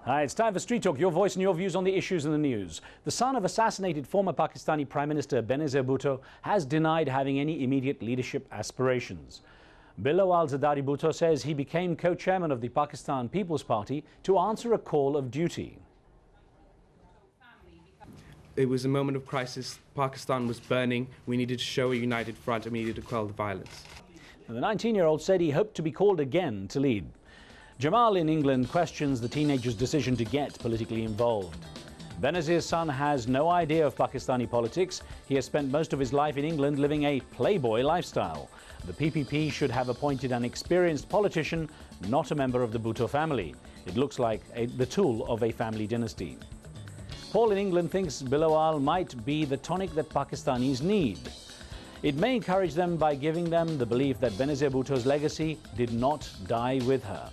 Hi, it's time for Street Talk, your voice and your views on the issues in the news. The son of assassinated former Pakistani Prime Minister Benazir Bhutto has denied having any immediate leadership aspirations. Bilawal Bhutto says he became co-chairman of the Pakistan People's Party to answer a call of duty. It was a moment of crisis. Pakistan was burning. We needed to show a united front and we needed to quell the violence. The 19-year-old said he hoped to be called again to lead. Jamal in England questions the teenager's decision to get politically involved. Benazir's son has no idea of Pakistani politics. He has spent most of his life in England living a playboy lifestyle. The PPP should have appointed an experienced politician, not a member of the Bhutto family. It looks like the tool of a family dynasty. Paul in England thinks Bilawal might be the tonic that Pakistanis need. It may encourage them by giving them the belief that Benazir Bhutto's legacy did not die with her.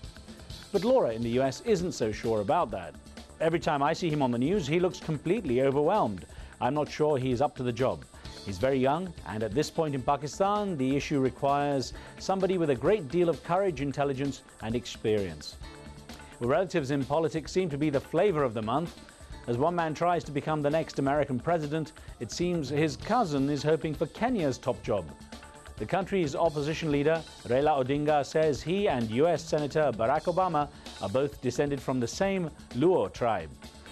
But Laura in the US isn't so sure about that. Every time I see him on the news, he looks completely overwhelmed. I'm not sure he is up to the job. He's very young, and at this point in Pakistan, the issue requires somebody with a great deal of courage, intelligence, and experience. Well, relatives in politics seem to be the flavor of the month. As one man tries to become the next American president, it seems his cousin is hoping for Kenya's top job. The country's opposition leader, Raila Odinga, says he and US Senator Barack Obama are both descended from the same Luo tribe.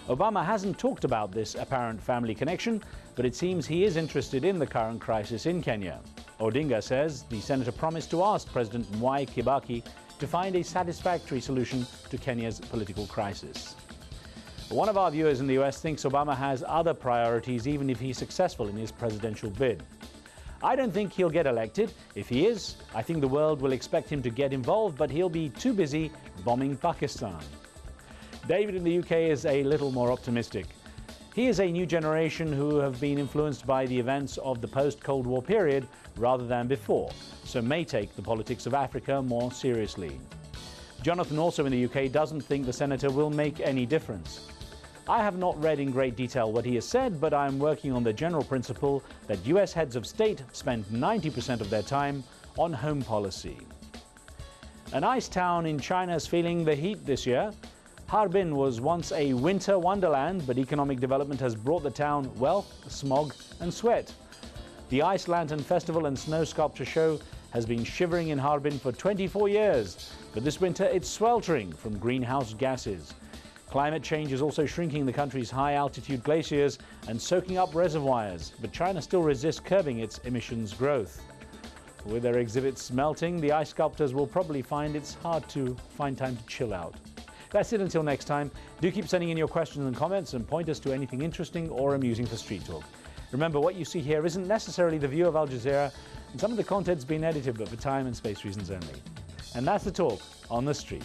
Obama hasn't talked about this apparent family connection, but it seems he is interested in the current crisis in Kenya. Odinga says the senator promised to ask President Mwai Kibaki to find a satisfactory solution to Kenya's political crisis. One of our viewers in the US thinks Obama has other priorities even if he's successful in his presidential bid. I don't think he'll get elected. If he is, I think the world will expect him to get involved, but he'll be too busy bombing Pakistan. David in the UK is a little more optimistic. He is a new generation who have been influenced by the events of the post-Cold War period rather than before, so may take the politics of Africa more seriously. Jonathan, also in the UK, doesn't think the senator will make any difference. I have not read in great detail what he has said, but I am working on the general principle that US heads of state spend 90% of their time on home policy. A nice town in China is feeling the heat this year. Harbin was once a winter wonderland, but economic development has brought the town wealth, smog and sweat. The Ice Lantern Festival and Snow Sculpture Show has been shivering in Harbin for 24 years, but this winter it's sweltering from greenhouse gases. Climate change is also shrinking the country's high-altitude glaciers and soaking up reservoirs, but China still resists curbing its emissions growth. With their exhibits melting, the ice sculptors will probably find it's hard to find time to chill out. That's it until next time. Do keep sending in your questions and comments and point us to anything interesting or amusing for Street Talk. Remember, what you see here isn't necessarily the view of Al Jazeera, and some of the content's been edited, but for time and space reasons only. And that's the talk on the street.